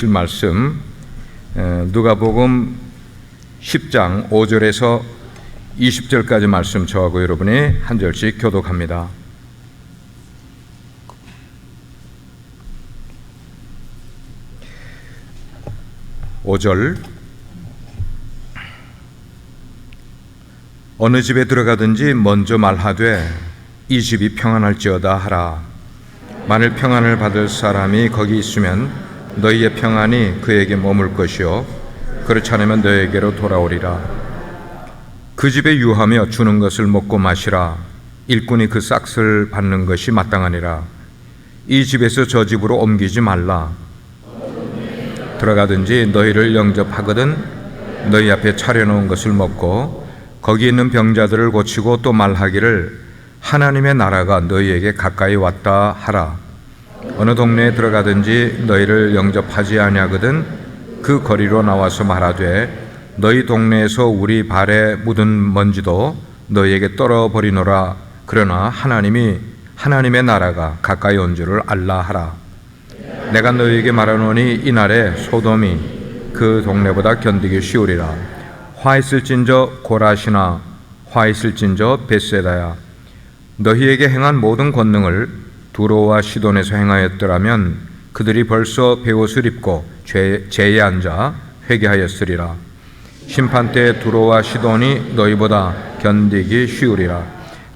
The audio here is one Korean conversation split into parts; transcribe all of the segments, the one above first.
주실 말씀 누가복음 10장 5절에서 20절까지 말씀 저하고 여러분이 한 절씩 교독합니다. (5절) 어느 집에 들어가든지 먼저 말하되 이 집이 평안할지어다 하라. 만일 평안을 받을 사람이 거기 있으면 너희의 평안이 그에게 머물 것이요 그렇지 않으면 너희에게로 돌아오리라. 그 집에 유하며 주는 것을 먹고 마시라. 일꾼이 그 싹을 받는 것이 마땅하니라. 이 집에서 저 집으로 옮기지 말라. 들어가든지 너희를 영접하거든 너희 앞에 차려놓은 것을 먹고 거기 있는 병자들을 고치고 또 말하기를 하나님의 나라가 너희에게 가까이 왔다 하라. 어느 동네에 들어가든지 너희를 영접하지 아니하거든 그 거리로 나와서 말하되 너희 동네에서 우리 발에 묻은 먼지도 너희에게 떨어버리노라. 그러나 하나님의 나라가 가까이 온 줄을 알라 하라. 내가 너희에게 말하노니 이날에 소돔이 그 동네보다 견디기 쉬우리라. 화 있을진저 고라시나 화 있을진저 벳세다야. 너희에게 행한 모든 권능을 두로와 시돈에서 행하였더라면 그들이 벌써 베옷을 입고 제에 앉아 회개하였으리라. 심판 때 두로와 시돈이 너희보다 견디기 쉬우리라.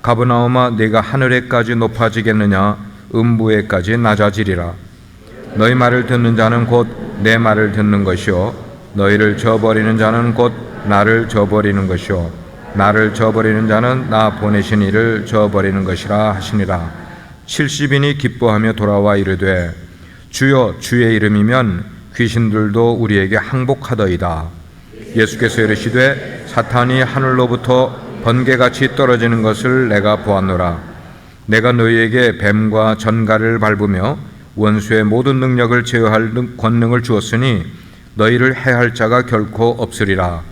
가버나움아 네가 하늘에까지 높아지겠느냐 음부에까지 낮아지리라. 너희 말을 듣는 자는 곧 내 말을 듣는 것이요 너희를 저버리는 자는 곧 나를 저버리는 것이요 나를 저버리는 자는 나 보내신 이를 저버리는 것이라 하시니라. 70인이 기뻐하며 돌아와 이르되 주여 주의 이름이면 귀신들도 우리에게 항복하더이다. 예수께서 이르시되 사탄이 하늘로부터 번개같이 떨어지는 것을 내가 보았노라. 내가 너희에게 뱀과 전갈을 밟으며 원수의 모든 능력을 제어할 권능을 주었으니 너희를 해할 자가 결코 없으리라.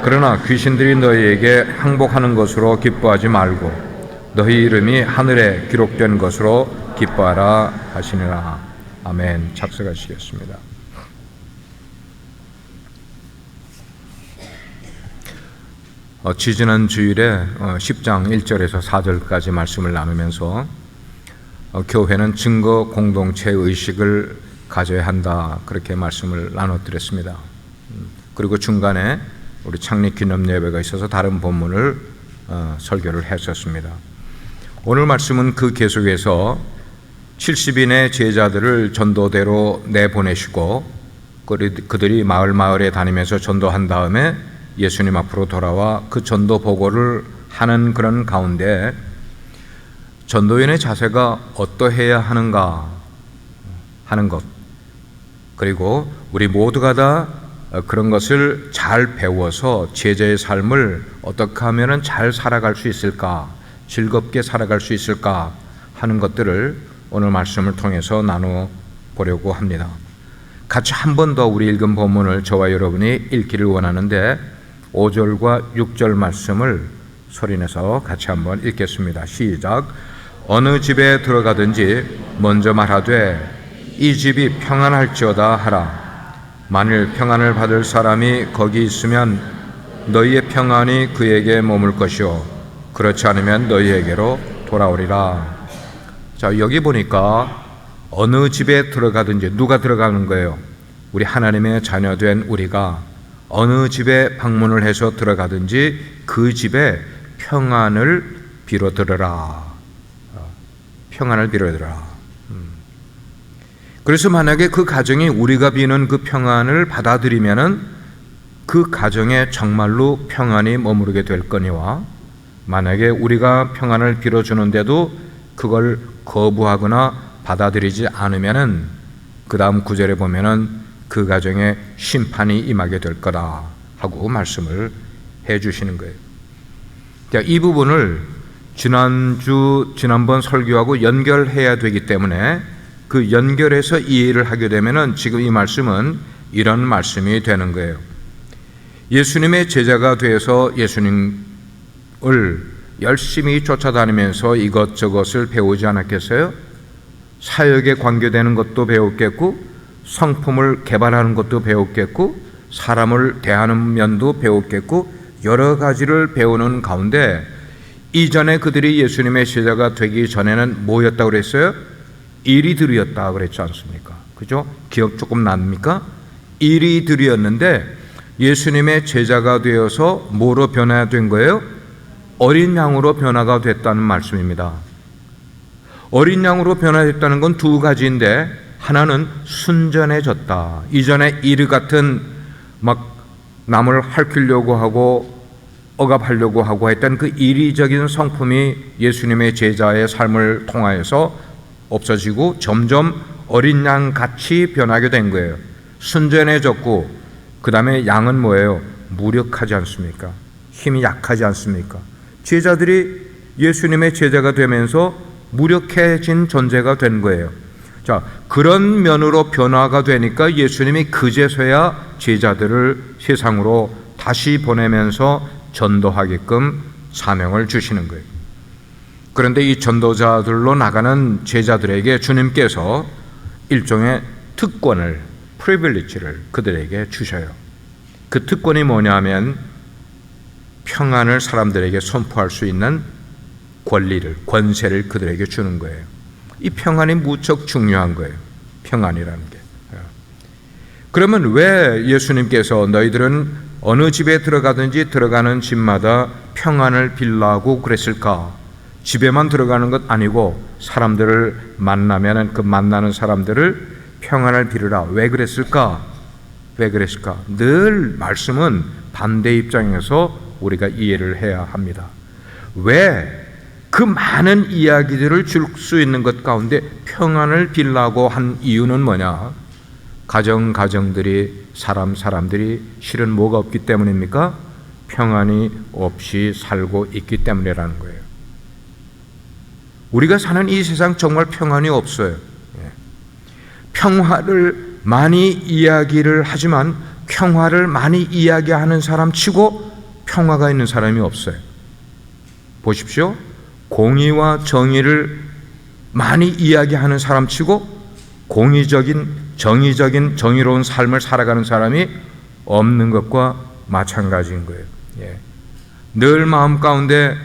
그러나 귀신들이 너희에게 항복하는 것으로 기뻐하지 말고 너희 이름이 하늘에 기록된 것으로 기뻐하라 하시니라. 아멘. 작성하시겠습니다. 지지난 주일에 10장 1절에서 4절까지 말씀을 나누면서 교회는 증거 공동체 의식을 가져야 한다 그렇게 말씀을 나눠드렸습니다. 그리고 중간에 우리 창립 기념 예배가 있어서 다른 본문을 설교를 했었습니다. 오늘 말씀은 그 계속해서 70인의 제자들을 전도대로 내보내시고 그들이 마을에 다니면서 전도한 다음에 예수님 앞으로 돌아와 그 전도 보고를 하는 그런 가운데 전도인의 자세가 어떠해야 하는가 하는 것, 그리고 우리 모두가 다 그런 것을 잘 배워서 제자의 삶을 어떻게 하면 잘 살아갈 수 있을까, 즐겁게 살아갈 수 있을까 하는 것들을 오늘 말씀을 통해서 나눠보려고 합니다. 같이 한 번 더 우리 읽은 본문을 저와 여러분이 읽기를 원하는데 5절과 6절 말씀을 소리내서 같이 한번 읽겠습니다. 시작. 어느 집에 들어가든지 먼저 말하되 이 집이 평안할지어다 하라. 만일 평안을 받을 사람이 거기 있으면 너희의 평안이 그에게 머물 것이요 그렇지 않으면 너희에게로 돌아오리라. 자, 여기 보니까 어느 집에 들어가든지, 누가 들어가는 거예요? 우리 하나님의 자녀된 우리가 어느 집에 방문을 해서 들어가든지 그 집에 평안을 빌어들어라. 평안을 빌어들어라. 그래서 만약에 그 가정이 우리가 비는 그 평안을 받아들이면은 그 가정에 정말로 평안이 머무르게 될 거니와, 만약에 우리가 평안을 빌어주는데도 그걸 거부하거나 받아들이지 않으면은 그 다음 구절에 보면은 그 가정에 심판이 임하게 될 거다 하고 말씀을 해 주시는 거예요. 이 부분을 지난번 설교하고 연결해야 되기 때문에 그 연결해서 이해를 하게 되면은 지금 이 말씀은 이런 말씀이 되는 거예요. 예수님의 제자가 되어서 예수님을 열심히 쫓아다니면서 이것저것을 배우지 않았겠어요? 사역에 관계되는 것도 배웠겠고 성품을 개발하는 것도 배웠겠고 사람을 대하는 면도 배웠겠고 여러 가지를 배우는 가운데 이전에 그들이 예수님의 제자가 되기 전에는 뭐였다고 그랬어요? 이리들이었다고 그랬지 않습니까? 그죠? 기억 조금 납니까? 이리들이었는데 예수님의 제자가 되어서 뭐로 변화된 거예요? 어린 양으로 변화가 됐다는 말씀입니다. 어린 양으로 변화됐다는 건 두 가지인데 하나는 순전해졌다. 이전에 이르 같은 막 남을 핥으려고 하고 억압하려고 하고 했던 그 이리적인 성품이 예수님의 제자의 삶을 통하여서 없어지고 점점 어린 양 같이 변하게 된 거예요. 순전해졌고 그 다음에 양은 뭐예요? 무력하지 않습니까? 힘이 약하지 않습니까? 제자들이 예수님의 제자가 되면서 무력해진 존재가 된 거예요. 자, 그런 면으로 변화가 되니까 예수님이 그제서야 제자들을 세상으로 다시 보내면서 전도하게끔 사명을 주시는 거예요. 그런데 이 전도자들로 나가는 제자들에게 주님께서 일종의 특권을, 프리빌리지를 그들에게 주셔요. 그 특권이 뭐냐면 평안을 사람들에게 선포할 수 있는 권리를, 권세를 그들에게 주는 거예요. 이 평안이 무척 중요한 거예요. 평안이라는 게. 그러면 왜 예수님께서 너희들은 어느 집에 들어가든지 들어가는 집마다 평안을 빌라고 그랬을까? 집에만 들어가는 것 아니고 사람들을 만나면 그 만나는 사람들을 평안을 빌으라. 왜 그랬을까? 왜 그랬을까? 늘 말씀은 반대 입장에서 우리가 이해를 해야 합니다. 왜 그 많은 이야기들을 줄 수 있는 것 가운데 평안을 빌라고 한 이유는 뭐냐? 가정들이 사람들이 실은 뭐가 없기 때문입니까? 평안이 없이 살고 있기 때문이라는 거예요. 우리가 사는 이 세상 정말 평안이 없어요. 평화를 많이 이야기를 하지만 평화를 많이 이야기하는 사람 치고 평화가 있는 사람이 없어요. 보십시오. 공의와 정의를 많이 이야기하는 사람 치고 공의적인, 정의적인, 정의로운 삶을 살아가는 사람이 없는 것과 마찬가지인 거예요. 늘 마음 가운데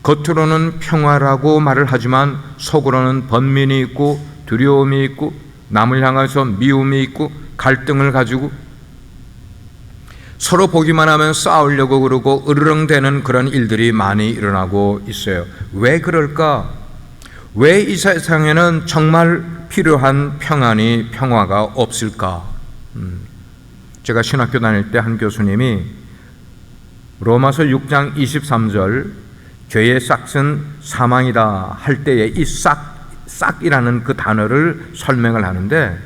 겉으로는 평화라고 말을 하지만 속으로는 번민이 있고 두려움이 있고 남을 향해서 미움이 있고 갈등을 가지고 서로 보기만 하면 싸우려고 그러고 으르렁대는 그런 일들이 많이 일어나고 있어요. 왜 그럴까? 왜 이 세상에는 정말 필요한 평안이, 평화가 없을까? 제가 신학교 다닐 때 한 교수님이 로마서 6장 23절 죄의 싹은 사망이다 할 때에 이 싹이라는 그 단어를 설명을 하는데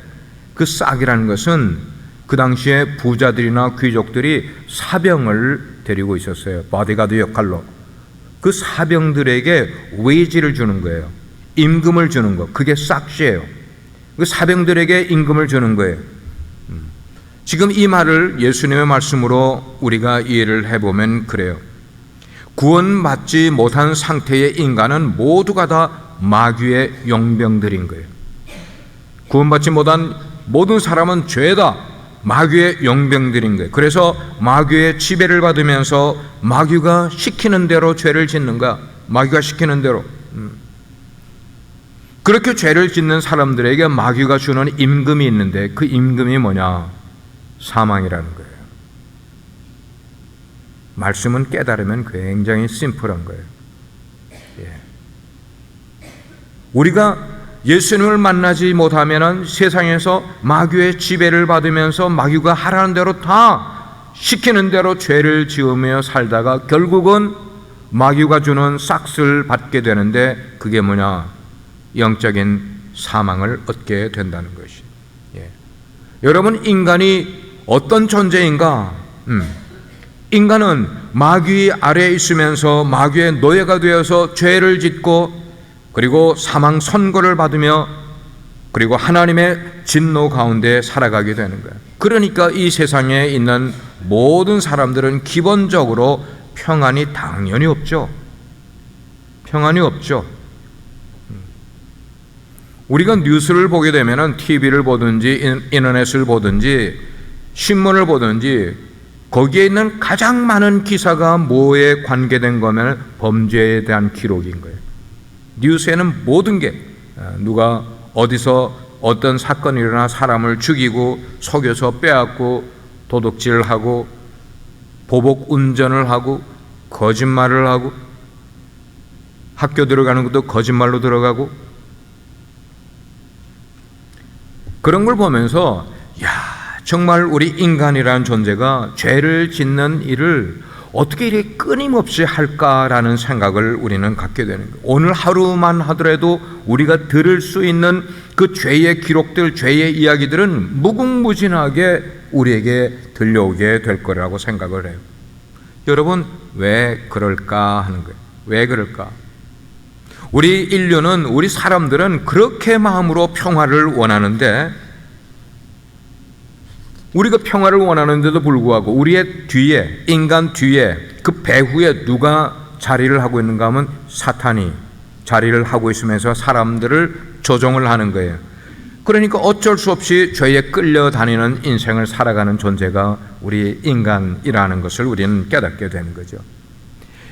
그 싹이라는 것은 그 당시에 부자들이나 귀족들이 사병을 데리고 있었어요. 보디가드 역할로. 그 사병들에게 웨이지를 주는 거예요. 임금을 주는 거. 그게 싹시예요. 그 사병들에게 임금을 주는 거예요. 지금 이 말을 예수님의 말씀으로 우리가 이해를 해보면 그래요. 구원받지 못한 상태의 인간은 모두가 다 마귀의 용병들인 거예요. 구원받지 못한 모든 사람은 죄다. 마귀의 용병들인 거예요. 그래서 마귀의 지배를 받으면서 마귀가 시키는 대로 죄를 짓는 거야. 마귀가 시키는 대로. 그렇게 죄를 짓는 사람들에게 마귀가 주는 임금이 있는데 그 임금이 뭐냐? 사망이라는 거예요. 말씀은 깨달으면 굉장히 심플한 거예요. 우리가 예수님을 만나지 못하면 세상에서 마귀의 지배를 받으면서 마귀가 하라는 대로 다 시키는 대로 죄를 지으며 살다가 결국은 마귀가 주는 싹을 받게 되는데 그게 뭐냐? 영적인 사망을 얻게 된다는 것이. 여러분, 인간이 어떤 존재인가? 인간은 마귀 아래에 있으면서 마귀의 노예가 되어서 죄를 짓고 그리고 사망 선고를 받으며 그리고 하나님의 진노 가운데 살아가게 되는 거예요. 그러니까 이 세상에 있는 모든 사람들은 기본적으로 평안이 당연히 없죠. 평안이 없죠. 우리가 뉴스를 보게 되면은 TV를 보든지 인터넷을 보든지 신문을 보든지 거기에 있는 가장 많은 기사가 뭐에 관계된 거면 범죄에 대한 기록인 거예요. 뉴스에는 모든 게 누가 어디서 어떤 사건이 일어나 사람을 죽이고 속여서 빼앗고 도둑질하고 보복 운전을 하고 거짓말을 하고 학교 들어가는 것도 거짓말로 들어가고 그런 걸 보면서 정말 우리 인간이라는 존재가 죄를 짓는 일을 어떻게 이렇게 끊임없이 할까라는 생각을 우리는 갖게 되는 거예요. 오늘 하루만 하더라도 우리가 들을 수 있는 그 죄의 기록들, 죄의 이야기들은 무궁무진하게 우리에게 들려오게 될 거라고 생각을 해요. 여러분, 왜 그럴까 하는 거예요. 왜 그럴까? 우리 인류는, 우리 사람들은 그렇게 마음으로 평화를 원하는데, 우리가 평화를 원하는데도 불구하고 우리의 뒤에, 인간 뒤에, 그 배후에 누가 자리를 하고 있는가 하면 사탄이 자리를 하고 있으면서 사람들을 조종을 하는 거예요. 그러니까 어쩔 수 없이 죄에 끌려다니는 인생을 살아가는 존재가 우리 인간이라는 것을 우리는 깨닫게 되는 거죠.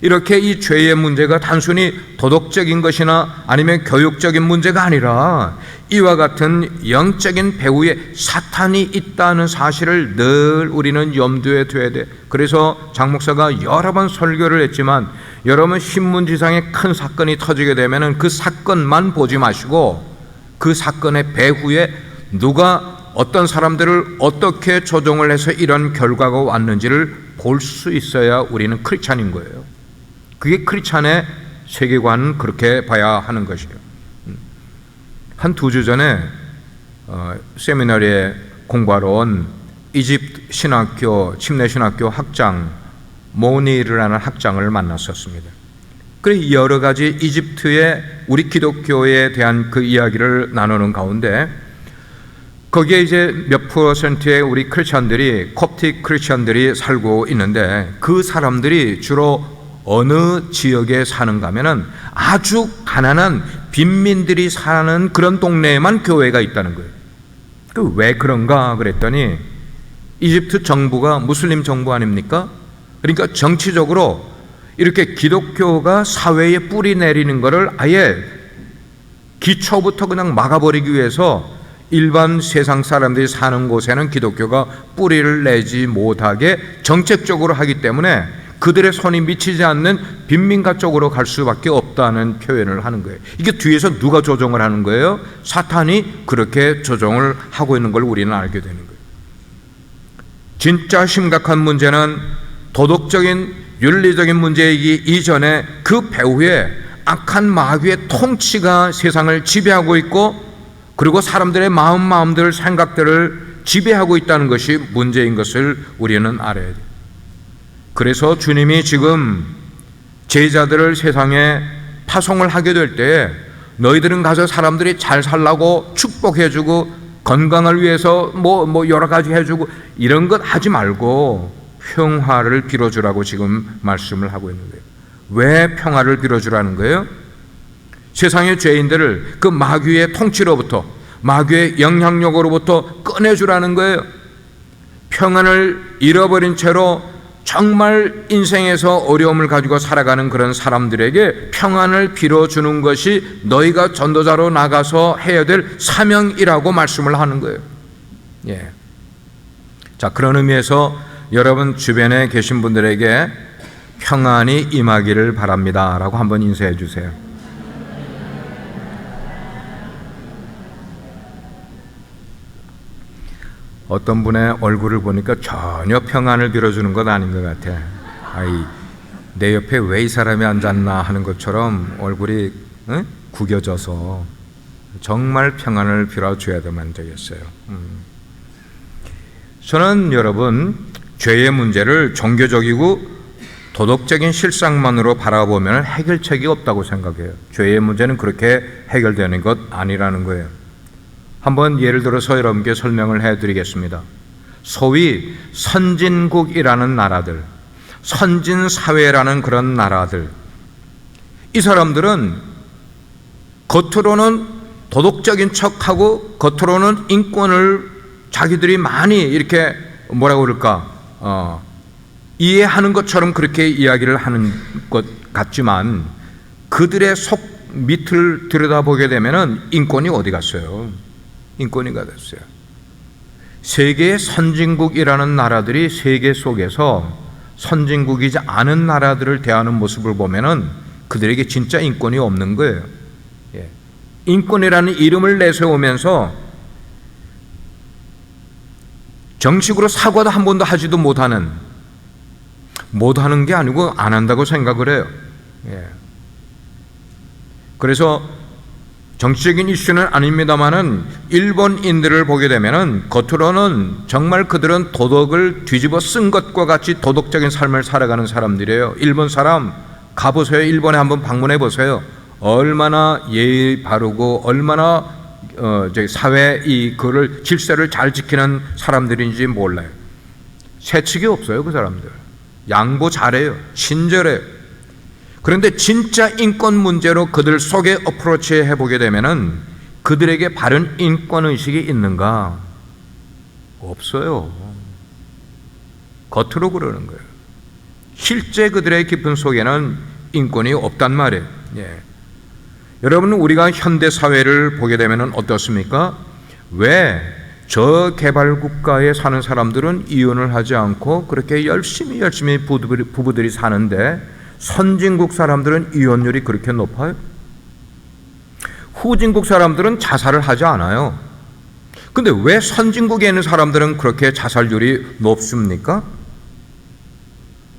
이렇게 이 죄의 문제가 단순히 도덕적인 것이나 아니면 교육적인 문제가 아니라 이와 같은 영적인 배후에 사탄이 있다는 사실을 늘 우리는 염두에 둬야 돼. 그래서 장 목사가 여러 번 설교를 했지만, 여러분 신문지상에 큰 사건이 터지게 되면 그 사건만 보지 마시고 그 사건의 배후에 누가 어떤 사람들을 어떻게 조종을 해서 이런 결과가 왔는지를 볼 수 있어야 우리는 크리스찬인 거예요. 그게 크리스찬의 세계관은 그렇게 봐야 하는 것이에요. 한 2주 전에 세미나리에 공부하러 온 이집트 신학교, 침례 신학교 학장 모니르라는 학장을 만났었습니다. 그래서 여러 가지 이집트의 우리 기독교에 대한 그 이야기를 나누는 가운데 거기에 이제 몇 %의 우리 크리스찬들이, 콥틱 크리스찬들이 살고 있는데, 그 사람들이 주로 어느 지역에 사는가 하면은 아주 가난한 빈민들이 사는 그런 동네에만 교회가 있다는 거예요. 그 왜 그런가 그랬더니 이집트 정부가 무슬림 정부 아닙니까? 그러니까 정치적으로 이렇게 기독교가 사회에 뿌리 내리는 것을 아예 기초부터 그냥 막아버리기 위해서 일반 세상 사람들이 사는 곳에는 기독교가 뿌리를 내지 못하게 정책적으로 하기 때문에 그들의 손이 미치지 않는 빈민가 쪽으로 갈 수밖에 없다는 표현을 하는 거예요. 이게 뒤에서 누가 조종을 하는 거예요? 사탄이 그렇게 조종을 하고 있는 걸 우리는 알게 되는 거예요. 진짜 심각한 문제는 도덕적인 윤리적인 문제이기 이전에 그 배후에 악한 마귀의 통치가 세상을 지배하고 있고, 그리고 사람들의 마음들, 생각들을 지배하고 있다는 것이 문제인 것을 우리는 알아야 돼요. 그래서 주님이 지금 제자들을 세상에 파송을 하게 될 때 너희들은 가서 사람들이 잘 살라고 축복해주고 건강을 위해서 뭐 여러 가지 해주고 이런 것 하지 말고 평화를 빌어주라고 지금 말씀을 하고 있는 거예요. 왜 평화를 빌어주라는 거예요? 세상의 죄인들을 그 마귀의 통치로부터, 마귀의 영향력으로부터 꺼내주라는 거예요. 평안을 잃어버린 채로 정말 인생에서 어려움을 가지고 살아가는 그런 사람들에게 평안을 빌어주는 것이 너희가 전도자로 나가서 해야 될 사명이라고 말씀을 하는 거예요. 예. 자, 그런 의미에서 여러분 주변에 계신 분들에게 평안이 임하기를 바랍니다 라고 한번 인사해 주세요. 어떤 분의 얼굴을 보니까 전혀 평안을 빌어주는 것 아닌 것 같아. 내 옆에 왜 이 사람이 앉았나 하는 것처럼 얼굴이 구겨져서 정말 평안을 빌어줘야만 되겠어요. 저는 여러분 죄의 문제를 종교적이고 도덕적인 실상만으로 바라보면 해결책이 없다고 생각해요. 죄의 문제는 그렇게 해결되는 것 아니라는 거예요. 한번 예를 들어서 여러분께 설명을 해드리겠습니다. 소위 선진국이라는 나라들, 선진사회라는 그런 나라들, 이 사람들은 겉으로는 도덕적인 척하고 겉으로는 인권을 자기들이 많이 이렇게 뭐라고 그럴까 이해하는 것처럼 그렇게 이야기를 하는 것 같지만 그들의 속 밑을 들여다보게 되면은 인권이 어디 갔어요? 인권이 어디 갔어요? 세계의 선진국이라는 나라들이 세계 속에서 선진국이지 않은 나라들을 대하는 모습을 보면은 그들에게 진짜 인권이 없는 거예요. 인권이라는 이름을 내세우면서 정식으로 사과도 한 번도 하지도 못하는 게 아니고 안 한다고 생각을 해요. 그래서 정치적인 이슈는 아닙니다만은 일본인들을 보게 되면은 겉으로는 정말 그들은 도덕을 뒤집어 쓴 것과 같이 도덕적인 삶을 살아가는 사람들이에요. 일본 사람 가보세요. 일본에 한번 방문해 보세요. 얼마나 예의 바르고 얼마나 사회 그를 질서를 잘 지키는 사람들인지 몰라요. 세칙이 없어요. 그 사람들 양보 잘해요. 친절해요. 그런데 진짜 인권 문제로 그들 속에 어프로치 해보게 되면은 그들에게 바른 인권의식이 있는가? 없어요. 겉으로 그러는 거예요. 실제 그들의 깊은 속에는 인권이 없단 말이에요. 여러분, 우리가 현대 사회를 보게 되면은 어떻습니까? 왜 저개발 국가에 사는 사람들은 이혼을 하지 않고 그렇게 열심히 부부들이 사는데 선진국 사람들은 이혼율이 그렇게 높아요? 후진국 사람들은 자살을 하지 않아요. 근데 왜 선진국에 있는 사람들은 그렇게 자살률이 높습니까?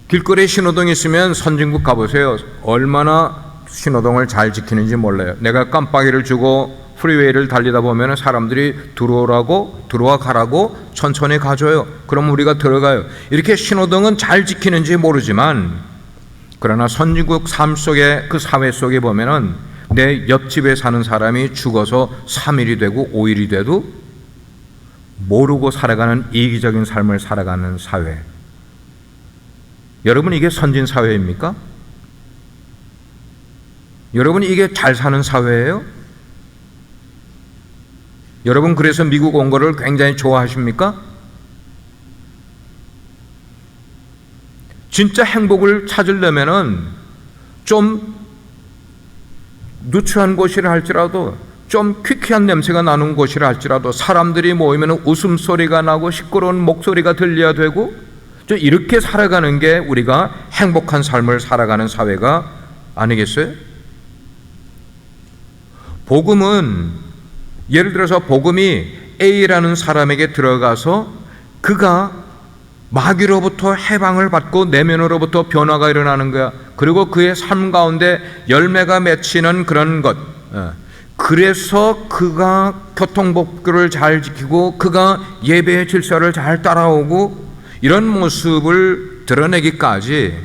길거리에 신호등이 있으면 선진국 가보세요. 얼마나 신호등을 잘 지키는지 몰라요. 내가 깜빡이를 주고 프리웨이를 달리다 보면 사람들이 들어와 가라고 천천히 가줘요. 그럼 우리가 들어가요. 이렇게 신호등은 잘 지키는지 모르지만 그러나 선진국 삶 속에 그 사회 속에 보면은 내 옆집에 사는 사람이 죽어서 3일이 되고 5일이 돼도 모르고 살아가는 이기적인 삶을 살아가는 사회. 여러분, 이게 선진 사회입니까? 여러분, 이게 잘 사는 사회예요? 여러분, 그래서 미국 온 거를 굉장히 좋아하십니까? 진짜 행복을 찾으려면은 좀 누추한 곳이라 할지라도 좀 퀴퀴한 냄새가 나는 곳이라 할지라도 사람들이 모이면 웃음소리가 나고 시끄러운 목소리가 들려야 되고 이렇게 살아가는 게 우리가 행복한 삶을 살아가는 사회가 아니겠어요? 복음은 예를 들어서 복음이 A라는 사람에게 들어가서 그가 마귀로부터 해방을 받고 내면으로부터 변화가 일어나는 거야. 그리고 그의 삶 가운데 열매가 맺히는 그런 것. 그래서 그가 교통법규를 잘 지키고 그가 예배의 질서를 잘 따라오고 이런 모습을 드러내기까지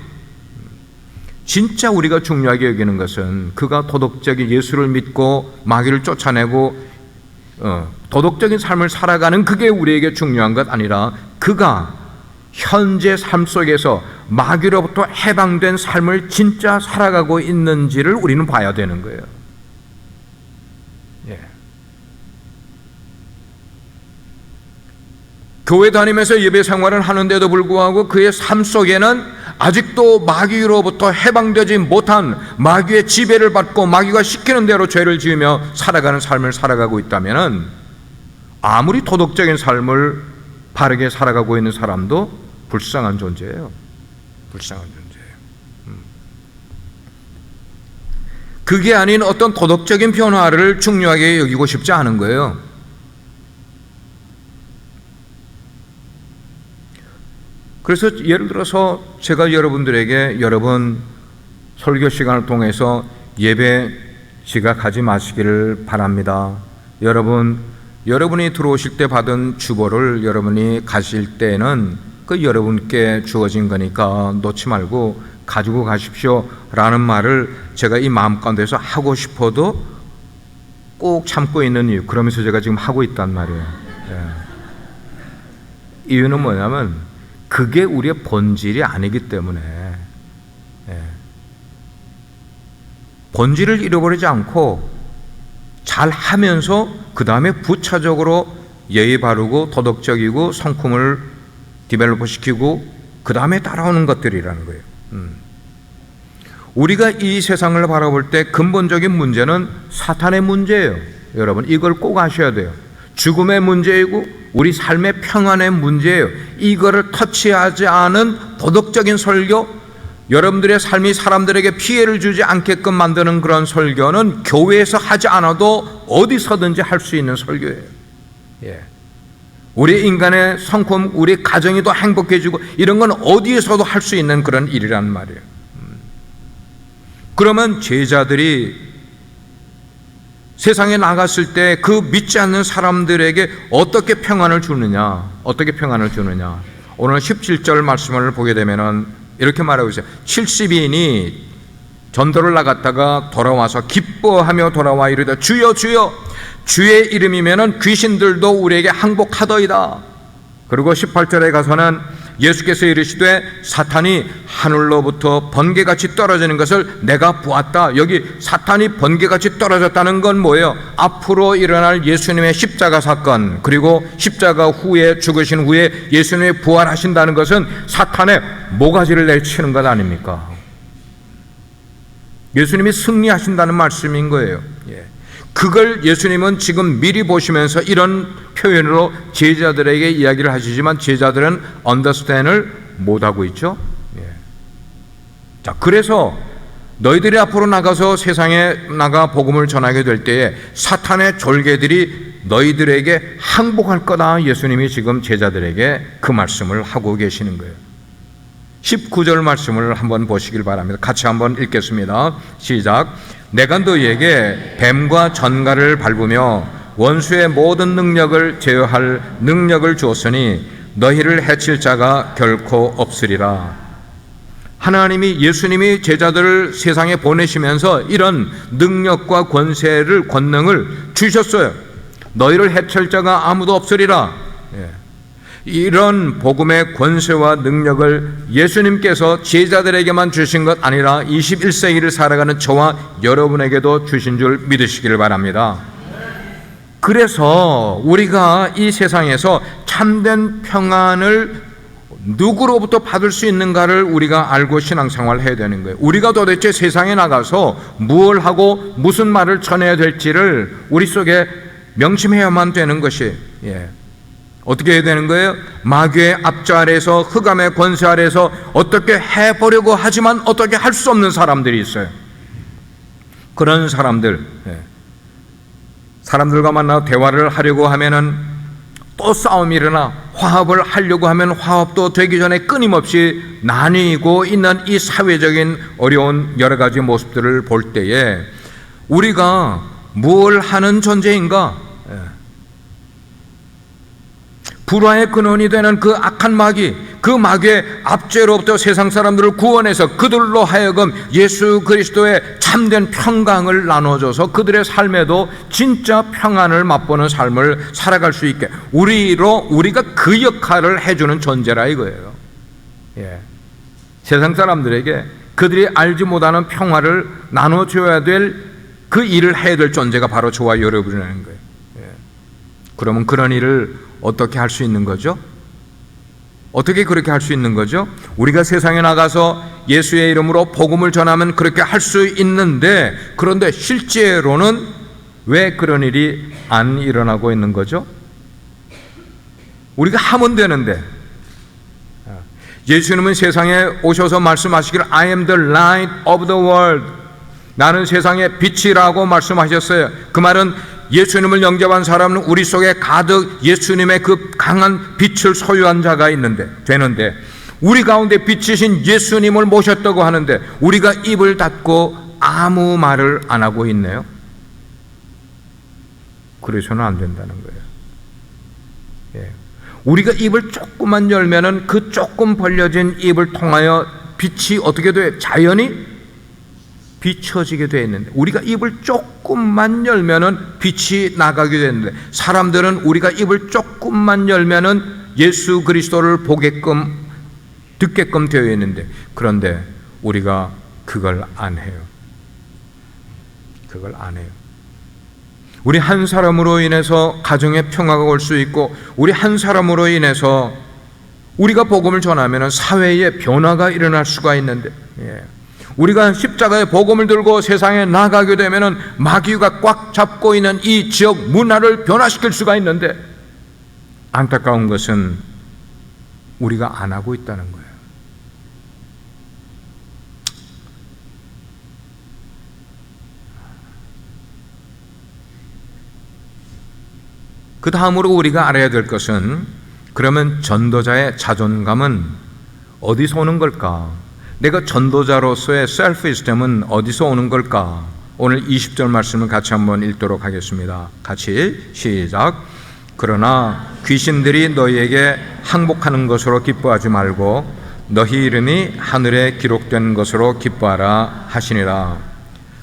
진짜 우리가 중요하게 여기는 것은 그가 도덕적인 예수를 믿고 마귀를 쫓아내고 도덕적인 삶을 살아가는 그게 우리에게 중요한 것 아니라 그가 현재 삶 속에서 마귀로부터 해방된 삶을 진짜 살아가고 있는지를 우리는 봐야 되는 거예요. 교회 다니면서 예배 생활을 하는데도 불구하고 그의 삶 속에는 아직도 마귀로부터 해방되지 못한 마귀의 지배를 받고 마귀가 시키는 대로 죄를 지으며 살아가는 삶을 살아가고 있다면 아무리 도덕적인 삶을 바르게 살아가고 있는 사람도 불쌍한 존재예요. 불쌍한 존재예요. 그게 아닌 어떤 도덕적인 변화를 중요하게 여기고 싶지 않은 거예요. 그래서 예를 들어서 제가 여러분들에게 여러분 설교 시간을 통해서 예배 지각하지 마시기를 바랍니다. 여러분이 들어오실 때 받은 주보를 여러분이 가실 때는 그 여러분께 주어진 거니까 놓지 말고 가지고 가십시오 라는 말을 제가 이 마음 가운데서 하고 싶어도 꼭 참고 있는 이유, 그러면서 제가 지금 하고 있단 말이에요. 이유는 뭐냐면 그게 우리의 본질이 아니기 때문에 본질을 잃어버리지 않고 잘 하면서 그 다음에 부차적으로 예의 바르고 도덕적이고 성품을 디벨로퍼 시키고 그 다음에 따라오는 것들이라는 거예요. 우리가 이 세상을 바라볼 때 근본적인 문제는 사탄의 문제예요. 여러분, 이걸 꼭 아셔야 돼요. 죽음의 문제이고 우리 삶의 평안의 문제예요. 이거를 터치하지 않은 도덕적인 설교, 여러분들의 삶이 사람들에게 피해를 주지 않게끔 만드는 그런 설교는 교회에서 하지 않아도 어디서든지 할 수 있는 설교예요. 우리 인간의 성품, 우리 가정이 더 행복해지고 이런 건 어디에서도 할 수 있는 그런 일이란 말이에요. 그러면 제자들이 세상에 나갔을 때 그 믿지 않는 사람들에게 어떻게 평안을 주느냐, 어떻게 평안을 주느냐. 오늘 17절 말씀을 보게 되면은 이렇게 말하고 있어요. 70인이 전도를 나갔다가 돌아와서 기뻐하며 돌아와 이르되 주여 주여 주의 이름이면은 귀신들도 우리에게 항복하더이다. 그리고 18절에 가서는 예수께서 이르시되 사탄이 하늘로부터 번개같이 떨어지는 것을 내가 보았다. 여기 사탄이 번개같이 떨어졌다는 건 뭐예요? 앞으로 일어날 예수님의 십자가 사건, 그리고 십자가 후에 죽으신 후에 예수님이 부활하신다는 것은 사탄의 모가지를 내치는 것 아닙니까? 예수님이 승리하신다는 말씀인 거예요. 그걸 예수님은 지금 미리 보시면서 이런 표현으로 제자들에게 이야기를 하시지만 제자들은 언더스탠을 못하고 있죠. 자, 그래서 너희들이 앞으로 나가서 세상에 나가 복음을 전하게 될 때에 사탄의 졸개들이 너희들에게 항복할 거다. 예수님이 지금 제자들에게 그 말씀을 하고 계시는 거예요. 19절 말씀을 한번 보시길 바랍니다. 같이 한번 읽겠습니다. 시작. 내가 너희에게 뱀과 전갈을 밟으며 원수의 모든 능력을 제어할 능력을 주었으니 너희를 해칠 자가 결코 없으리라. 하나님이, 예수님이 제자들을 세상에 보내시면서 이런 능력과 권능을 주셨어요. 너희를 해칠 자가 아무도 없으리라. 이런 복음의 권세와 능력을 예수님께서 제자들에게만 주신 것 아니라 21세기를 살아가는 저와 여러분에게도 주신 줄 믿으시기를 바랍니다. 그래서 우리가 이 세상에서 참된 평안을 누구로부터 받을 수 있는가를 우리가 알고 신앙생활을 해야 되는 거예요. 우리가 도대체 세상에 나가서 무엇을 하고 무슨 말을 전해야 될지를 우리 속에 명심해야만 되는 것이, 어떻게 해야 되는 거예요? 마귀의 압제 아래에서, 흑암의 권세 아래에서 어떻게 해보려고 하지만 어떻게 할 수 없는 사람들이 있어요. 그런 사람들과 만나 대화를 하려고 하면은 또 싸움이 일어나, 화합을 하려고 하면 화합도 되기 전에 끊임없이 나뉘고 있는 이 사회적인 어려운 여러 가지 모습들을 볼 때에 우리가 뭘 하는 존재인가? 불화의 근원이 되는 그 악한 마귀, 그 마귀의 압제로부터 세상 사람들을 구원해서 그들로 하여금 예수 그리스도의 참된 평강을 나눠줘서 그들의 삶에도 진짜 평안을 맛보는 삶을 살아갈 수 있게 우리가 그 역할을 해주는 존재라 이거예요. 세상 사람들에게 그들이 알지 못하는 평화를 나눠줘야 될 그 일을 해야 될 존재가 바로 저와 여러분이라는 거예요. 그러면 그런 일을 어떻게 할 수 있는 거죠? 어떻게 그렇게 할 수 있는 거죠? 우리가 세상에 나가서 예수의 이름으로 복음을 전하면 그렇게 할 수 있는데, 그런데 실제로는 왜 그런 일이 안 일어나고 있는 거죠? 우리가 하면 되는데, 예수님은 세상에 오셔서 말씀하시기를 I am the light of the world, 나는 세상의 빛이라고 말씀하셨어요. 그 말은 예수님을 영접한 사람은 우리 속에 가득 예수님의 그 강한 빛을 소유한 자가 되는데 우리 가운데 빛이신 예수님을 모셨다고 하는데 우리가 입을 닫고 아무 말을 안 하고 있네요. 그래서는 안 된다는 거예요. 우리가 입을 조금만 열면은 그 조금 벌려진 입을 통하여 빛이 어떻게 돼? 자연히 비춰지게 되어 있는데, 우리가 입을 조금만 열면은 빛이 나가게 되는데, 사람들은 우리가 입을 조금만 열면은 예수 그리스도를 보게끔 듣게끔 되어 있는데, 그런데 우리가 그걸 안 해요. 그걸 안 해요. 우리 한 사람으로 인해서 가정에 평화가 올 수 있고, 우리 한 사람으로 인해서 우리가 복음을 전하면 사회에 변화가 일어날 수가 있는데, 우리가 십자가의 복음을 들고 세상에 나가게 되면 마귀가 꽉 잡고 있는 이 지역 문화를 변화시킬 수가 있는데, 안타까운 것은 우리가 안 하고 있다는 거예요. 그 다음으로 우리가 알아야 될 것은, 그러면 전도자의 자존감은 어디서 오는 걸까? 내가 전도자로서의 셀프-이스템은 어디서 오는 걸까? 오늘 20절 말씀을 같이 한번 읽도록 하겠습니다. 같이 시작. 그러나 귀신들이 너희에게 항복하는 것으로 기뻐하지 말고 너희 이름이 하늘에 기록된 것으로 기뻐하라 하시니라.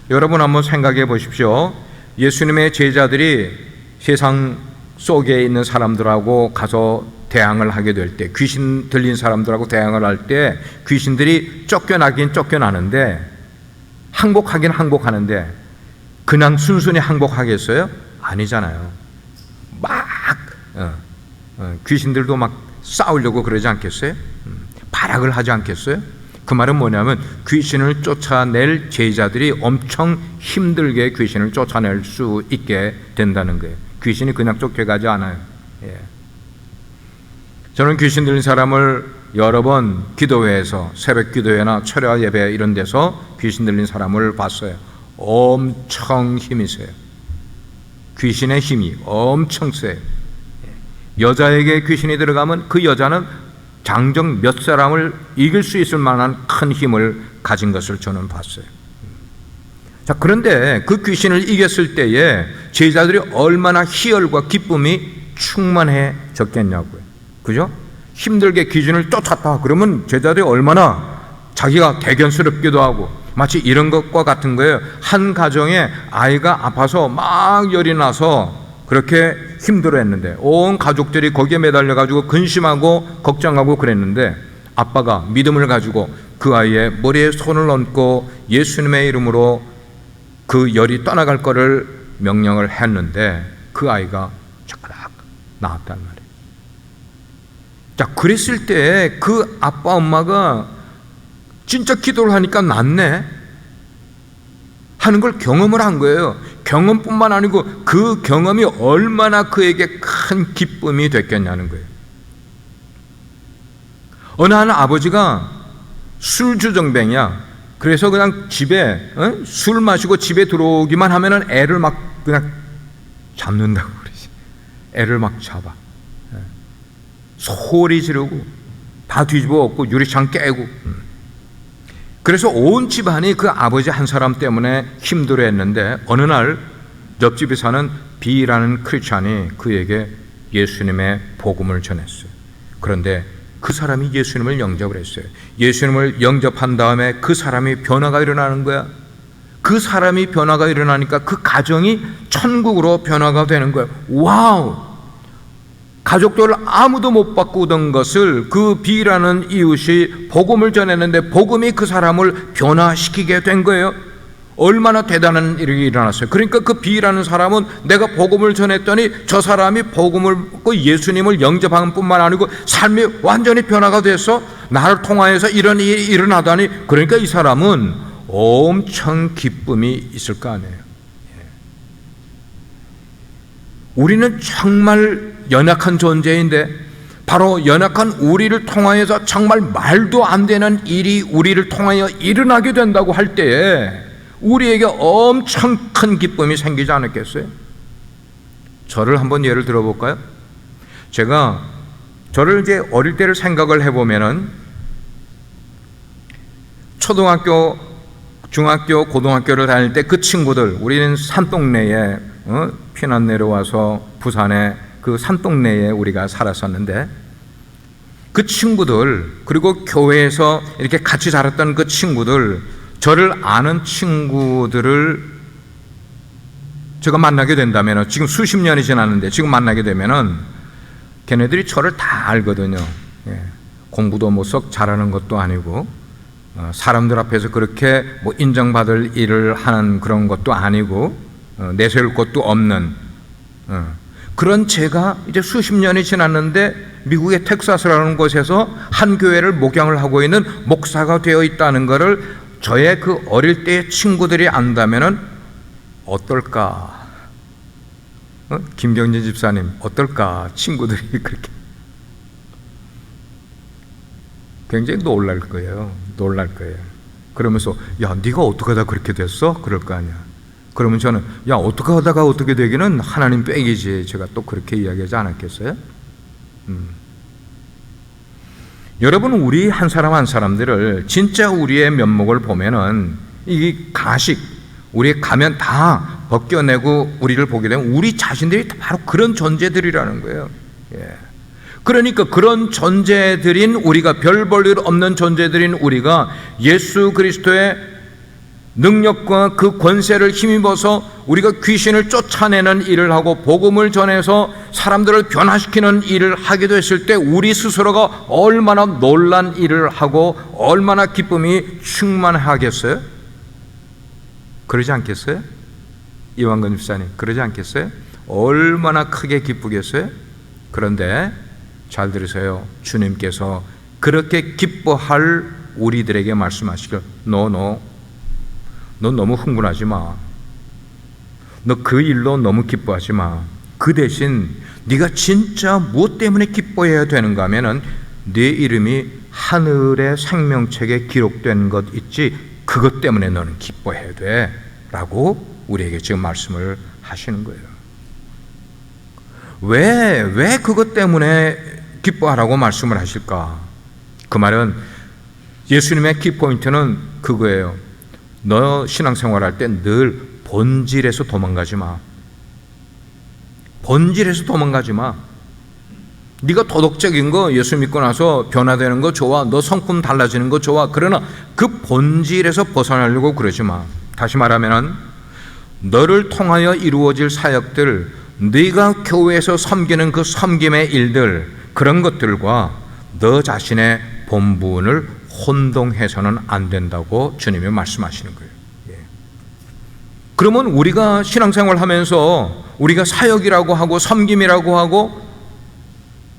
여러분 한번 생각해 보십시오. 예수님의 제자들이 세상 속에 있는 사람들하고 가서 대항을 하게 될 때, 귀신 들린 사람들하고 대항을 할 때 귀신들이 쫓겨나긴 쫓겨나는데, 항복하긴 항복하는데 그냥 순순히 항복하겠어요? 아니잖아요. 막 귀신들도 막 싸우려고 그러지 않겠어요? 발악을 하지 않겠어요? 그 말은 뭐냐면 귀신을 쫓아낼 제자들이 엄청 힘들게 귀신을 쫓아낼 수 있게 된다는 거예요. 귀신이 그냥 쫓겨가지 않아요. 저는 귀신 들린 사람을 여러 번 기도회에서, 새벽 기도회나 철야 예배 이런 데서 귀신 들린 사람을 봤어요. 엄청 힘이 세요. 귀신의 힘이 엄청 세요. 여자에게 귀신이 들어가면 그 여자는 장정 몇 사람을 이길 수 있을 만한 큰 힘을 가진 것을 저는 봤어요. 자, 그런데 그 귀신을 이겼을 때에 제자들이 얼마나 희열과 기쁨이 충만해졌겠냐고요. 그죠? 힘들게 귀신을 쫓았다 그러면 제자들이 얼마나 자기가 대견스럽기도 하고, 마치 이런 것과 같은 거예요. 한 가정에 아이가 아파서 막 열이 나서 그렇게 힘들어했는데 온 가족들이 거기에 매달려가지고 근심하고 걱정하고 그랬는데, 아빠가 믿음을 가지고 그 아이의 머리에 손을 얹고 예수님의 이름으로 그 열이 떠나갈 거를 명령을 했는데 그 아이가 쫙 나았단 말이에요. 자, 그랬을 때 그 아빠 엄마가 진짜 기도를 하니까 낫네 하는 걸 경험을 한 거예요. 경험뿐만 아니고 그 경험이 얼마나 그에게 큰 기쁨이 됐겠냐는 거예요. 어느 한 아버지가 술주정뱅이야. 그래서 그냥 집에 술 마시고 집에 들어오기만 하면은 애를 막 그냥 잡는다고 그러지. 애를 막 잡아. 소리 지르고 다 뒤집어 엎고 유리창 깨고. 그래서 온 집안이 그 아버지 한 사람 때문에 힘들어했는데, 어느 날 옆집에 사는 비라는 크리스찬이 그에게 예수님의 복음을 전했어요. 그런데 그 사람이 예수님을 영접을 했어요. 예수님을 영접한 다음에 그 사람이 변화가 일어나는 거야. 그 사람이 변화가 일어나니까 그 가정이 천국으로 변화가 되는 거예요. 와우! 가족들 아무도 못 바꾸던 것을 그 비라는 이웃이 복음을 전했는데 복음이 그 사람을 변화시키게 된 거예요. 얼마나 대단한 일이 일어났어요. 그러니까 그 비라는 사람은 내가 복음을 전했더니 저 사람이 복음을 그 예수님을 영접한 뿐만 아니고 삶이 완전히 변화가 돼서 나를 통하여서 이런 일이 일어나다니, 그러니까 이 사람은 엄청 기쁨이 있을 거 아니에요. 우리는 정말 연약한 존재인데, 바로 연약한 우리를 통하여서 정말 말도 안 되는 일이 우리를 통하여 일어나게 된다고 할 때에 우리에게 엄청 큰 기쁨이 생기지 않았겠어요? 저를 한번 예를 들어볼까요? 제가 저를 이제 어릴 때를 생각을 해보면은 초등학교, 중학교, 고등학교를 다닐 때 그 친구들, 우리는 산동네에 피난 내려와서 부산에 그 산동네에 우리가 살았었는데, 그 친구들, 그리고 교회에서 이렇게 같이 자랐던 그 친구들, 저를 아는 친구들을 제가 만나게 된다면, 지금 수십 년이 지났는데 지금 만나게 되면은 걔네들이 저를 다 알거든요. 공부도 뭐 썩 잘하는 것도 아니고, 사람들 앞에서 그렇게 뭐 인정받을 일을 하는 그런 것도 아니고, 내세울 것도 없는 그런 제가 이제 수십 년이 지났는데 미국의 텍사스라는 곳에서 한 교회를 목양을 하고 있는 목사가 되어 있다는 것을 저의 그 어릴 때의 친구들이 안다면은 어떨까? 김경진 집사님 어떨까? 친구들이 그렇게 굉장히 놀랄 거예요. 그러면서 야 네가 어떻게 하다 그렇게 됐어? 그럴 거 아니야. 그러면 저는 야 어떻게 하다가 어떻게 되기는 하나님 빼기지. 제가 또 그렇게 이야기하지 않았겠어요? 여러분, 우리 한 사람 한 사람들을 진짜 우리의 면목을 보면은 이 가식, 우리의 가면 다 벗겨내고 우리를 보게 되면 우리 자신들이 바로 그런 존재들이라는 거예요. 그러니까 그런 존재들인 우리가, 별 볼 일 없는 존재들인 우리가 예수 그리스도의 능력과 그 권세를 힘입어서 우리가 귀신을 쫓아내는 일을 하고 복음을 전해서 사람들을 변화시키는 일을 하게 됐을 때 우리 스스로가 얼마나 놀란 일을 하고 얼마나 기쁨이 충만하겠어요? 그러지 않겠어요? 이완근 집사님, 그러지 않겠어요? 얼마나 크게 기쁘겠어요? 그런데 잘 들으세요. 주님께서 그렇게 기뻐할 우리들에게 말씀하시길, 너 너무 흥분하지 마. 너 그 일로 너무 기뻐하지 마. 그 대신 네가 진짜 무엇 때문에 기뻐해야 되는가 하면은 네 이름이 하늘의 생명책에 기록된 것 있지, 그것 때문에 너는 기뻐해야 돼 라고 우리에게 지금 말씀을 하시는 거예요. 왜 그것 때문에 기뻐하라고 말씀을 하실까? 그 말은 예수님의 키포인트는 그거예요. 너 신앙생활 할 때 늘 본질에서 도망가지 마. 본질에서 도망가지 마. 네가 도덕적인 거, 예수 믿고 나서 변화되는 거 좋아. 너 성품 달라지는 거 좋아. 그러나 그 본질에서 벗어나려고 그러지 마. 다시 말하면 너를 통하여 이루어질 사역들, 네가 교회에서 섬기는 그 섬김의 일들, 그런 것들과 너 자신의 본분을 혼동해서는 안 된다고 주님이 말씀하시는 거예요. 그러면 우리가 신앙생활 하면서 우리가 사역이라고 하고 섬김이라고 하고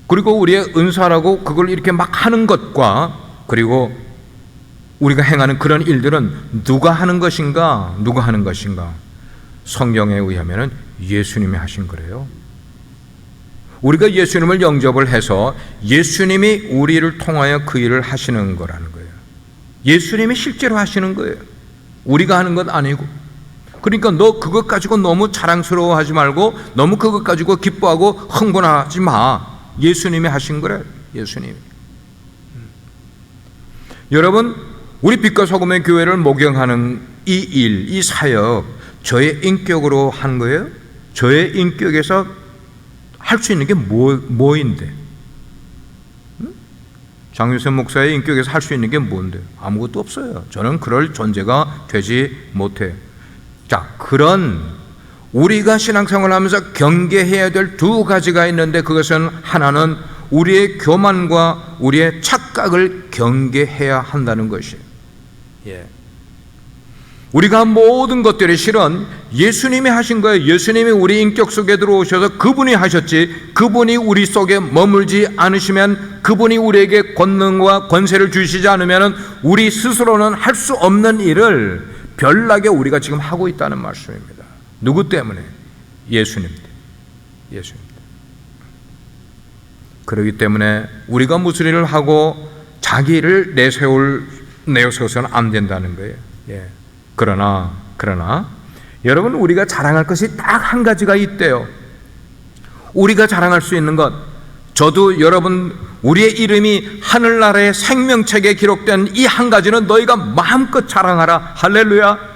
그리고 우리의 은사라고 그걸 이렇게 막 하는 것과 그리고 우리가 행하는 그런 일들은 누가 하는 것인가? 누가 하는 것인가? 성경에 의하면 예수님이 하신 거래요. 우리가 예수님을 영접을 해서 예수님이 우리를 통하여 그 일을 하시는 거라는 거예요. 예수님이 실제로 하시는 거예요. 우리가 하는 것 아니고. 그러니까 너 그것 가지고 너무 자랑스러워하지 말고 너무 그것 가지고 기뻐하고 흥분하지 마. 예수님이 하신 거래. 예수님이. 여러분, 우리 빛과 소금의 교회를 목양하는 이 일, 이 사역, 저의 인격으로 한 거예요? 저의 인격에서 할 수 있는 게 뭐인데? 장유선 목사의 인격에서 할 수 있는 게 뭔데? 아무것도 없어요. 저는 그럴 존재가 되지 못해요. 자, 그런 우리가 신앙생활을 하면서 경계해야 될 두 가지가 있는데 그것은 하나는 우리의 교만과 우리의 착각을 경계해야 한다는 것이에요. 우리가 모든 것들이 실은 예수님이 하신 거예요. 예수님이 우리 인격 속에 들어오셔서 그분이 하셨지, 그분이 우리 속에 머물지 않으시면, 그분이 우리에게 권능과 권세를 주시지 않으면 우리 스스로는 할 수 없는 일을 별나게 우리가 지금 하고 있다는 말씀입니다. 누구 때문에? 예수님 때문에. 예수님 때문에. 그렇기 때문에 우리가 무슨 일을 하고 자기를 내세워서는 안 된다는 거예요. 그러나 여러분, 우리가 자랑할 것이 딱 한 가지가 있대요. 우리가 자랑할 수 있는 것, 저도 여러분 우리의 이름이 하늘나라의 생명책에 기록된 이 한 가지는 너희가 마음껏 자랑하라. 할렐루야.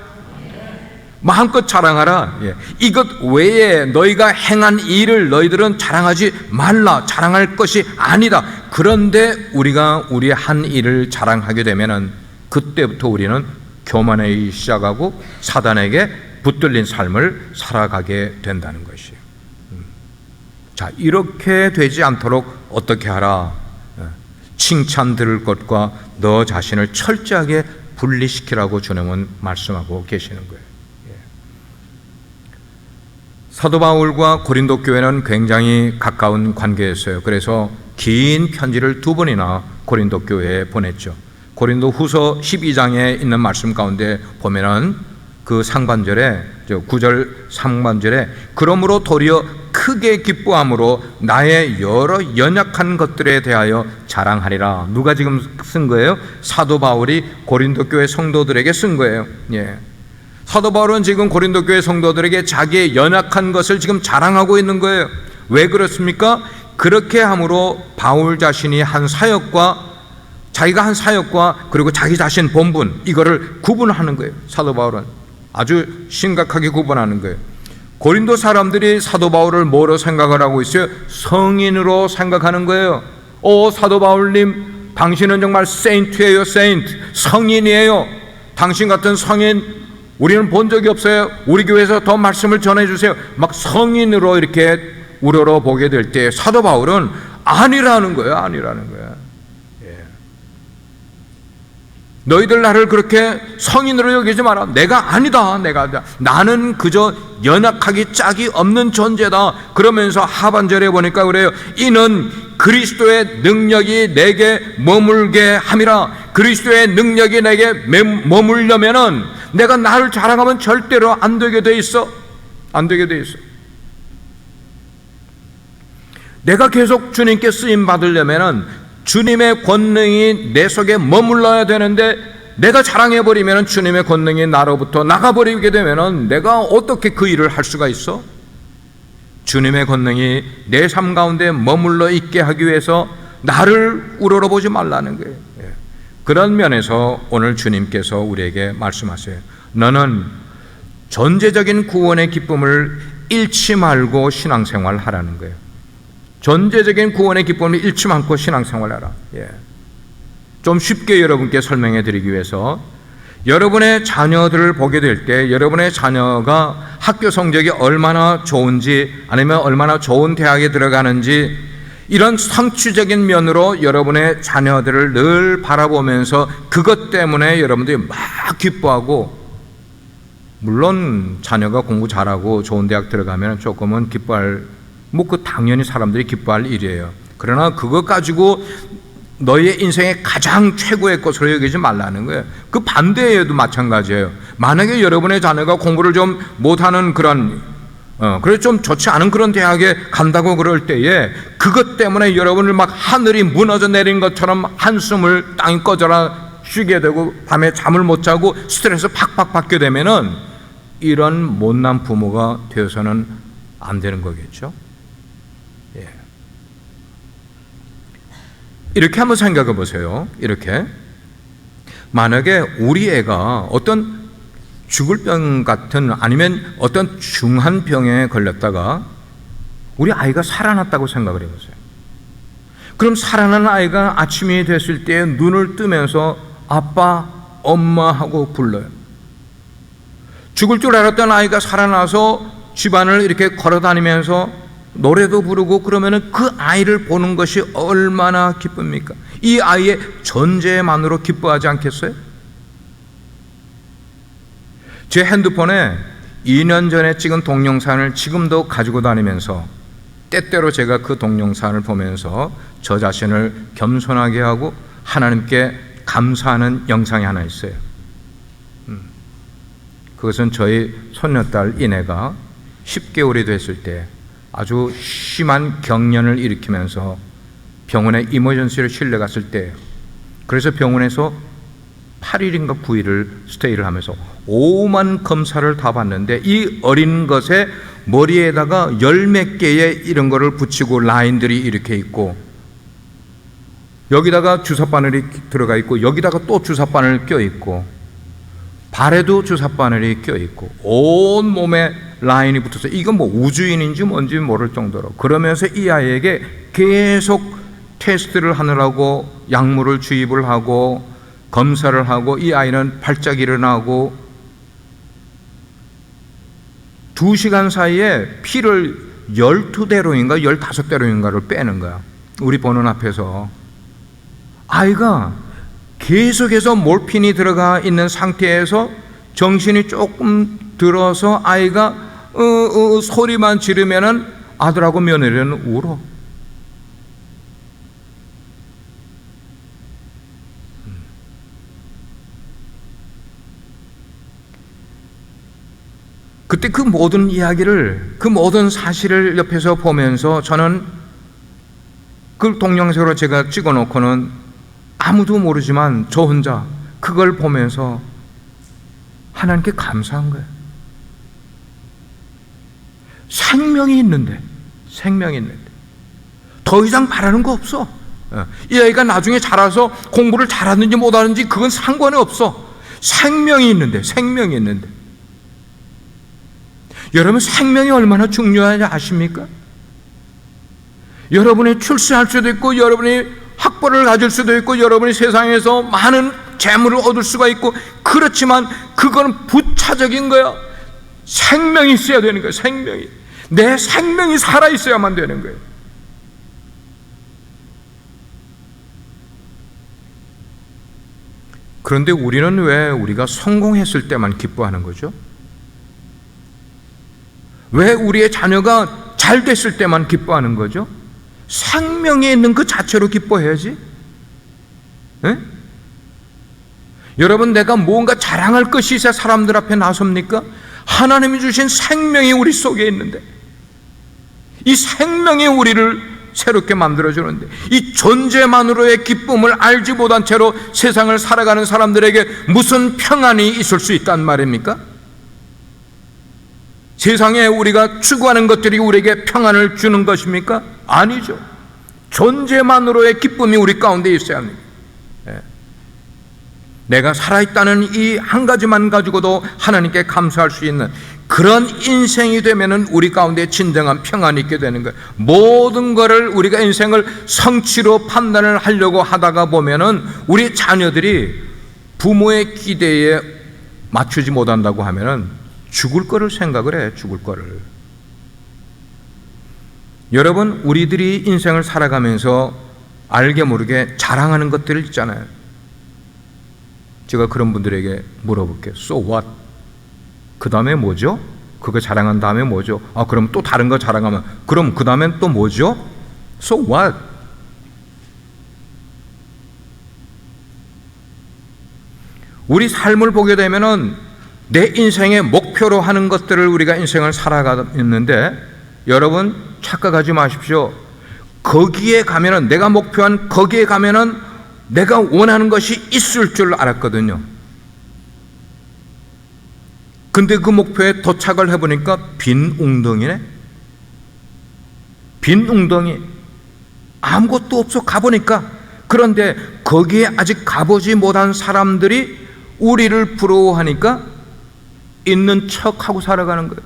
마음껏 자랑하라. 이것 외에 너희가 행한 일을 너희들은 자랑하지 말라. 자랑할 것이 아니다. 그런데 우리가 우리의 한 일을 자랑하게 되면은 그때부터 우리는 교만하기 시작하고 사단에게 붙들린 삶을 살아가게 된다는 것이에요. 자, 이렇게 되지 않도록 어떻게 하라? 칭찬 들을 것과 너 자신을 철저하게 분리시키라고 주님은 말씀하고 계시는 거예요. 사도 바울과 고린도 교회는 굉장히 가까운 관계였어요. 그래서 긴 편지를 2번이나 고린도 교회에 보냈죠. 고린도 후서 12장에 있는 말씀 가운데 보면은 그 상반절에 9절 상반절에 그러므로 도리어 크게 기뻐함으로 나의 여러 연약한 것들에 대하여 자랑하리라. 누가 지금 쓴 거예요? 사도 바울이 고린도 교회 성도들에게 쓴 거예요. 예. 사도 바울은 지금 고린도 교회 성도들에게 자기의 연약한 것을 지금 자랑하고 있는 거예요. 왜 그렇습니까? 그렇게 함으로 바울 자신이 한 사역과 자기가 한 사역과 그리고 자기 자신 본분 이거를 구분하는 거예요. 사도 바울은 아주 심각하게 구분하는 거예요. 고린도 사람들이 사도 바울을 뭐로 생각을 하고 있어요? 성인으로 생각하는 거예요. 사도 바울님 당신은 정말 세인트예요. 세인트 성인이에요. 당신 같은 성인 우리는 본 적이 없어요. 우리 교회에서 더 말씀을 전해주세요. 막 성인으로 이렇게 우러러 보게 될 때 사도 바울은 아니라는 거예요. 아니라는 거예요. 너희들 나를 그렇게 성인으로 여기지 마라. 내가 아니다. 나는 그저 연약하기 짝이 없는 존재다. 그러면서 하반절에 보니까 그래요. 이는 그리스도의 능력이 내게 머물게 함이라. 그리스도의 능력이 내게 머물려면은 내가 나를 자랑하면 절대로 안 되게 돼 있어. 안 되게 돼 있어. 내가 계속 주님께 쓰임 받으려면은 주님의 권능이 내 속에 머물러야 되는데 내가 자랑해버리면 주님의 권능이 나로부터 나가버리게 되면 내가 어떻게 그 일을 할 수가 있어? 주님의 권능이 내 삶 가운데 머물러 있게 하기 위해서 나를 우러러보지 말라는 거예요. 그런 면에서 오늘 주님께서 우리에게 말씀하세요. 너는 전제적인 구원의 기쁨을 잃지 말고 신앙생활 하라는 거예요. 전제적인 구원의 기쁨을 잃지 않고 신앙생활하라. 좀 쉽게 여러분께 설명해 드리기 위해서 여러분의 자녀들을 보게 될 때 여러분의 자녀가 학교 성적이 얼마나 좋은지 아니면 얼마나 좋은 대학에 들어가는지 이런 성취적인 면으로 여러분의 자녀들을 늘 바라보면서 그것 때문에 여러분들이 막 기뻐하고, 물론 자녀가 공부 잘하고 좋은 대학 들어가면 조금은 기뻐할, 그 당연히 사람들이 기뻐할 일이에요. 그러나 그것 가지고 너의 인생의 가장 최고의 것으로 여기지 말라는 거예요. 그 반대에도 마찬가지예요. 만약에 여러분의 자녀가 공부를 좀 못하는 그런 그래서 좀 좋지 않은 그런 대학에 간다고 그럴 때에 그것 때문에 여러분을 막 하늘이 무너져 내린 것처럼 한숨을 땅이 꺼져라 쉬게 되고 밤에 잠을 못 자고 스트레스 팍팍 받게 되면은 이런 못난 부모가 되어서는 안 되는 거겠죠. 이렇게 한번 생각해 보세요. 이렇게 만약에 우리 애가 어떤 죽을 병 같은 아니면 어떤 중한 병에 걸렸다가 우리 아이가 살아났다고 생각을 해 보세요. 그럼 살아난 아이가 아침이 됐을 때 눈을 뜨면서 아빠, 엄마 하고 불러요. 죽을 줄 알았던 아이가 살아나서 집안을 이렇게 걸어 다니면서 노래도 부르고 그러면은 그 아이를 보는 것이 얼마나 기쁩니까? 이 아이의 존재만으로 기뻐하지 않겠어요? 제 핸드폰에 2년 전에 찍은 동영상을 지금도 가지고 다니면서 때때로 제가 그 동영상을 보면서 저 자신을 겸손하게 하고 하나님께 감사하는 영상이 하나 있어요. 그것은 저희 손녀딸 이내가 10개월이 됐을 때 아주 심한 경련을 일으키면서 병원에 이머전시를 실려갔을 때, 그래서 병원에서 8일인가 9일을 스테이를 하면서 5만 검사를 다 받는데 이 어린 것에 머리에다가 10몇 개의 이런 거를 붙이고 라인들이 이렇게 있고 여기다가 주사바늘이 들어가 있고 여기다가 또 주사바늘 껴 있고 발에도 주사바늘이 껴 있고 온 몸에 라인이 붙어서 이건 뭐 우주인인지 뭔지 모를 정도로, 그러면서 이 아이에게 계속 테스트를 하느라고 약물을 주입을 하고 검사를 하고 이 아이는 발작 일어나고 2시간 사이에 피를 12대로인가 15대로인가를 빼는 거야. 우리 보는 앞에서 아이가 계속해서 몰핀이 들어가 있는 상태에서 정신이 조금 들어서 아이가 소리만 지르면은 아들하고 며느리는 울어. 그때 그 모든 이야기를, 그 모든 사실을 옆에서 보면서 저는 그 동영상으로 제가 찍어놓고는 아무도 모르지만 저 혼자 그걸 보면서 하나님께 감사한 거예요. 생명이 있는데 더 이상 바라는 거 없어. 이 아이가 나중에 자라서 공부를 잘하는지 못하는지 그건 상관이 없어. 생명이 있는데. 여러분, 생명이 얼마나 중요한지 아십니까? 여러분이 출세할 수도 있고, 여러분이 학벌을 가질 수도 있고, 여러분이 세상에서 많은 재물을 얻을 수가 있고, 그렇지만 그거는 부차적인 거야. 생명이 있어야 되는 거야. 내 생명이 살아있어야만 되는 거예요. 그런데 우리는 왜 우리가 성공했을 때만 기뻐하는 거죠? 왜 우리의 자녀가 잘 됐을 때만 기뻐하는 거죠? 생명에 있는 그 자체로 기뻐해야지. 에? 여러분, 내가 뭔가 자랑할 것이 있어야 사람들 앞에 나섭니까? 하나님이 주신 생명이 우리 속에 있는데, 이 생명이 우리를 새롭게 만들어주는데, 이 존재만으로의 기쁨을 알지 못한 채로 세상을 살아가는 사람들에게 무슨 평안이 있을 수 있단 말입니까? 세상에 우리가 추구하는 것들이 우리에게 평안을 주는 것입니까? 아니죠. 존재만으로의 기쁨이 우리 가운데 있어야 합니다. 내가 살아있다는 이 한 가지만 가지고도 하나님께 감사할 수 있는 그런 인생이 되면은 우리 가운데 진정한 평안이 있게 되는 거예요. 모든 것을 우리가 인생을 성취로 판단을 하려고 하다가 보면은 우리 자녀들이 부모의 기대에 맞추지 못한다고 하면은 죽을 거를 생각을 해. 죽을 거를. 여러분, 우리들이 인생을 살아가면서 알게 모르게 자랑하는 것들 있잖아요. 제가 그런 분들에게 물어볼게요. So what? 그 다음에 뭐죠? 그거 자랑한 다음에 뭐죠? 그럼 또 다른 거 자랑하면 그럼 그 다음엔 또 뭐죠? So what? 우리 삶을 보게 되면은 내 인생의 목표로 하는 것들을 우리가 인생을 살아가는데, 여러분 착각하지 마십시오. 거기에 가면은, 내가 목표한 거기에 가면은 내가 원하는 것이 있을 줄 알았거든요. 근데 그 목표에 도착을 해보니까 빈 웅덩이네. 빈 웅덩이. 아무것도 없어. 가보니까. 그런데 거기에 아직 가보지 못한 사람들이 우리를 부러워하니까 있는 척하고 살아가는 거예요.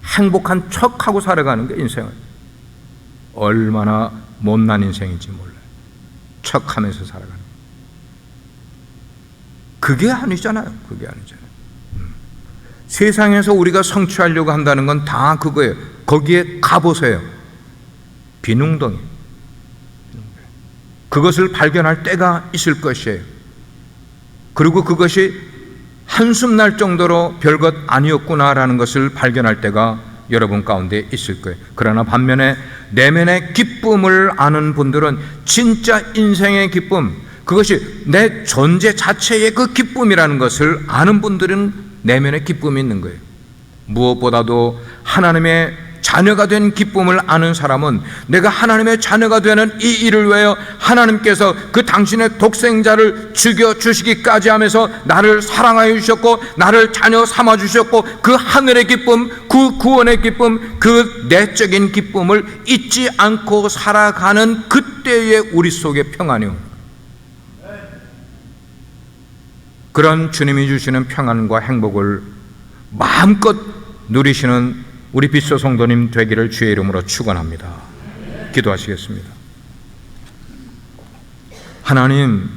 행복한 척하고 살아가는 거예요. 인생을. 얼마나 못난 인생인지 몰라요. 척하면서 살아가는 거예요. 그게 아니잖아요. 세상에서 우리가 성취하려고 한다는 건 다 그거예요. 거기에 가보세요. 빈 웅덩이. 그것을 발견할 때가 있을 것이에요. 그리고 그것이 한숨 날 정도로 별것 아니었구나라는 것을 발견할 때가 여러분 가운데 있을 거예요. 그러나 반면에 내면의 기쁨을 아는 분들은 진짜 인생의 기쁨, 그것이 내 존재 자체의 그 기쁨이라는 것을 아는 분들은 내면의 기쁨이 있는 거예요. 무엇보다도 하나님의 자녀가 된 기쁨을 아는 사람은 내가 하나님의 자녀가 되는 이 일을 위하여 하나님께서 그 당신의 독생자를 죽여주시기까지 하면서 나를 사랑하여 주셨고 나를 자녀 삼아 주셨고 그 하늘의 기쁨, 그 구원의 기쁨, 그 내적인 기쁨을 잊지 않고 살아가는 그때의 우리 속에 평안이요, 그런 주님이 주시는 평안과 행복을 마음껏 누리시는 우리 빛소 성도님 되기를 주의 이름으로 축원합니다. 기도하시겠습니다. 하나님,